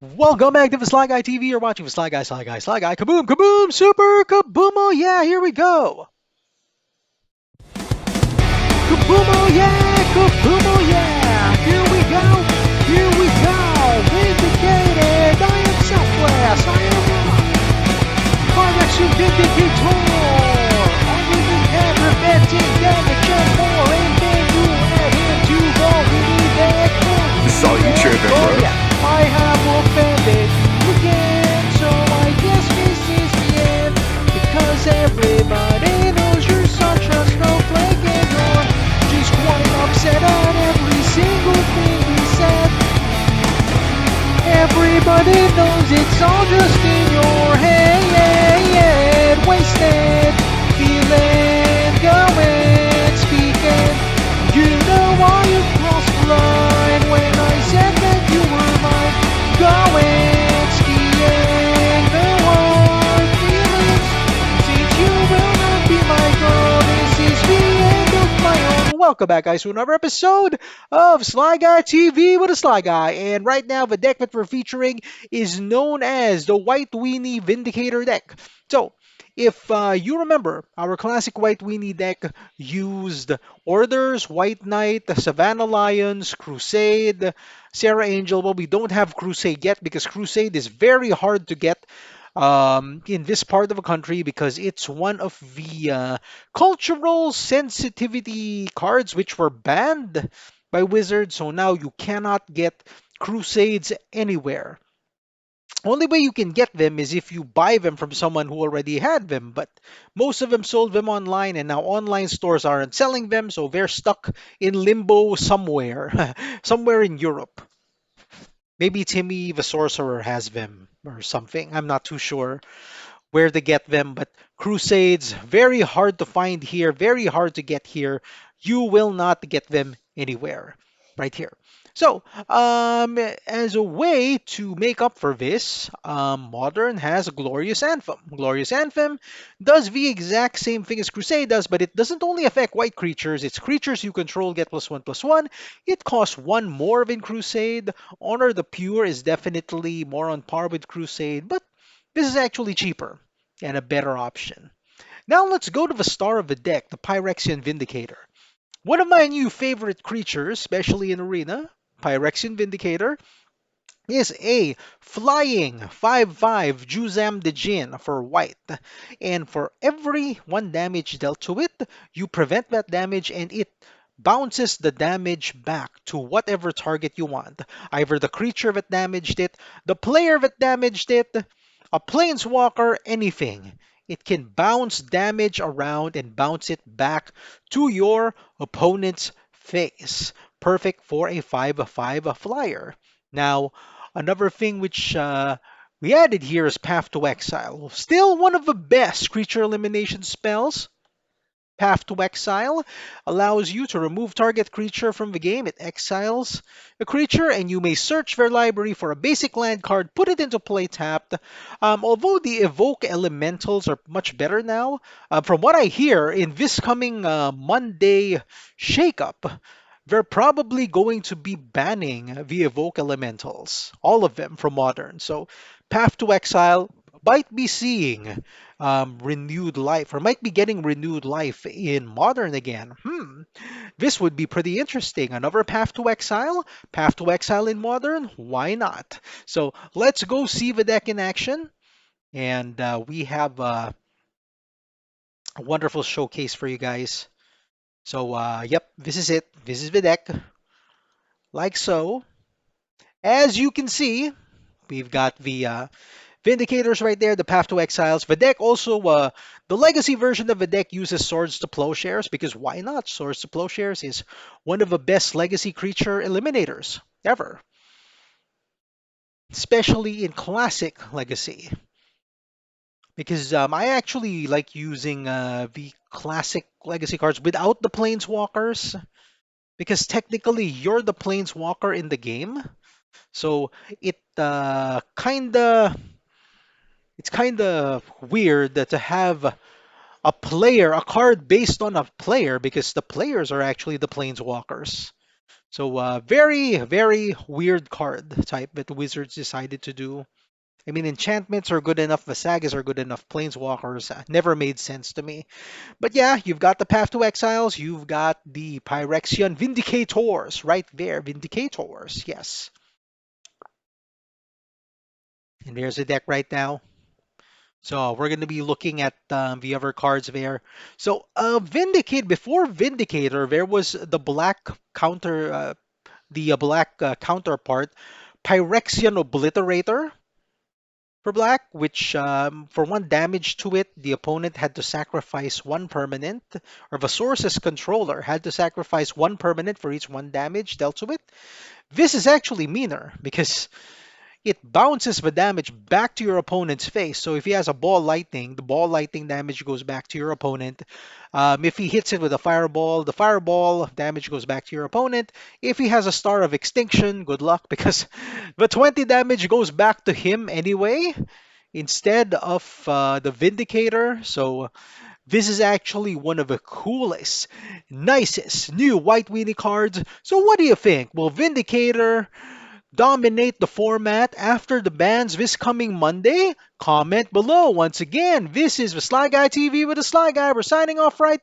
Welcome back to the Sly Guy TV. You're watching the Sly Guy, Sly Guy, Sly Guy. Kaboom, kaboom, super kaboomo. Yeah, here we go. Kaboomo, yeah, kaboomo, yeah. Here we go, here we go. Vindicated. I am Southwest. I am Phyrexian Vindicator. I will have preventing damage and more. And then you have him to go. We need that. Saw you tripping, Oh bro. yeah, I have offended you again, so I guess this is the end. Because everybody knows you're such a snowflake and you're just quite upset at every single thing we said. Everybody knows it's all just in your head. Wasted, feeling, going, speaking. You know why you crossed the line when I said that you were mine. Going, skiing, the hard feelings. Since you will not be my girl, this is the end of my own. Welcome back, guys, to another episode of Sly Guy TV with a Sly Guy. And right now, the deck that we're featuring is known as the White Weenie Vindicator deck. So, if you remember, our classic White Weenie deck used Orders, White Knight, Savannah Lions, Crusade, Sarah Angel. Well, we don't have Crusade yet because Crusade is very hard to get in this part of the country because it's one of the cultural sensitivity cards which were banned by Wizards. So now you cannot get Crusades anywhere. Only way you can get them is if you buy them from someone who already had them, but most of them sold them online, and now online stores aren't selling them, so they're stuck in limbo somewhere, somewhere in Europe. Maybe Timmy the Sorcerer has them or something. I'm not too sure where to get them, but Crusades, very hard to find here, very hard to get here. You will not get them anywhere right here. So, as a way to make up for this, Modern has Glorious Anthem. Glorious Anthem does the exact same thing as Crusade does, but it doesn't only affect white creatures. It's creatures you control get +1/+1. It costs one more than Crusade. Honor the Pure is definitely more on par with Crusade, but this is actually cheaper and a better option. Now let's go to the star of the deck, the Phyrexian Vindicator. One of my new favorite creatures, especially in Arena, Phyrexian Vindicator, is a flying 5/5 Juzam de Jin for white. And for every 1 damage dealt to it, you prevent that damage and it bounces the damage back to whatever target you want. Either the creature that damaged it, the player that damaged it, a planeswalker, anything. It can bounce damage around and bounce it back to your opponent's face. Perfect for a 5/5 flyer. Now, another thing which we added here is Path to Exile. Still one of the best creature elimination spells. Path to Exile allows you to remove target creature from the game. It exiles a creature, and you may search their library for a basic land card, put it into play tapped. Although the Evoke Elementals are much better now, from what I hear, in this coming Monday shakeup, they're probably going to be banning the Evoke Elementals, all of them from Modern. So, Path to Exile might be seeing renewed life, or might be getting renewed life in Modern again. This would be pretty interesting. Another Path to Exile in Modern. Why not? So let's go see the deck in action, and we have a wonderful showcase for you guys. So yep, this is it. This is the deck, like so. As you can see, we've got the Vindicators right there, the Path to Exiles. The deck also, the Legacy version of the deck uses Swords to Plowshares because why not? Swords to Plowshares is one of the best Legacy creature eliminators ever, especially in Classic Legacy. Because I actually like using the Classic Legacy cards without the Planeswalkers because technically you're the Planeswalker in the game. So it it's kind of weird that to have a player, a card based on a player, because the players are actually the planeswalkers. So very, very weird card type that Wizards decided to do. I mean, enchantments are good enough, Visagas are good enough, Planeswalkers never made sense to me. But yeah, you've got the Path to Exiles, you've got the Phyrexian Vindicators right there, Vindicators, yes. And there's a deck right now. So we're going to be looking at the other cards there. So Vindicate, before Vindicator, there was the black counter, the black counterpart, Phyrexian Obliterator for black, which for one damage to it, the opponent had to sacrifice one permanent, or the source's controller had to sacrifice one permanent for each one damage dealt to it. This is actually meaner because it bounces the damage back to your opponent's face. So if he has a ball lightning, the ball lightning damage goes back to your opponent. If he hits it with a fireball, the fireball damage goes back to your opponent. If he has a star of extinction, good luck because the 20 damage goes back to him anyway instead of the Vindicator. So this is actually one of the coolest, nicest new White Weenie cards. So what do you think? Will Vindicator dominate the format after the bans this coming Monday? Comment below. Once again, this is the Sly Guy TV with the Sly Guy. We're signing off right.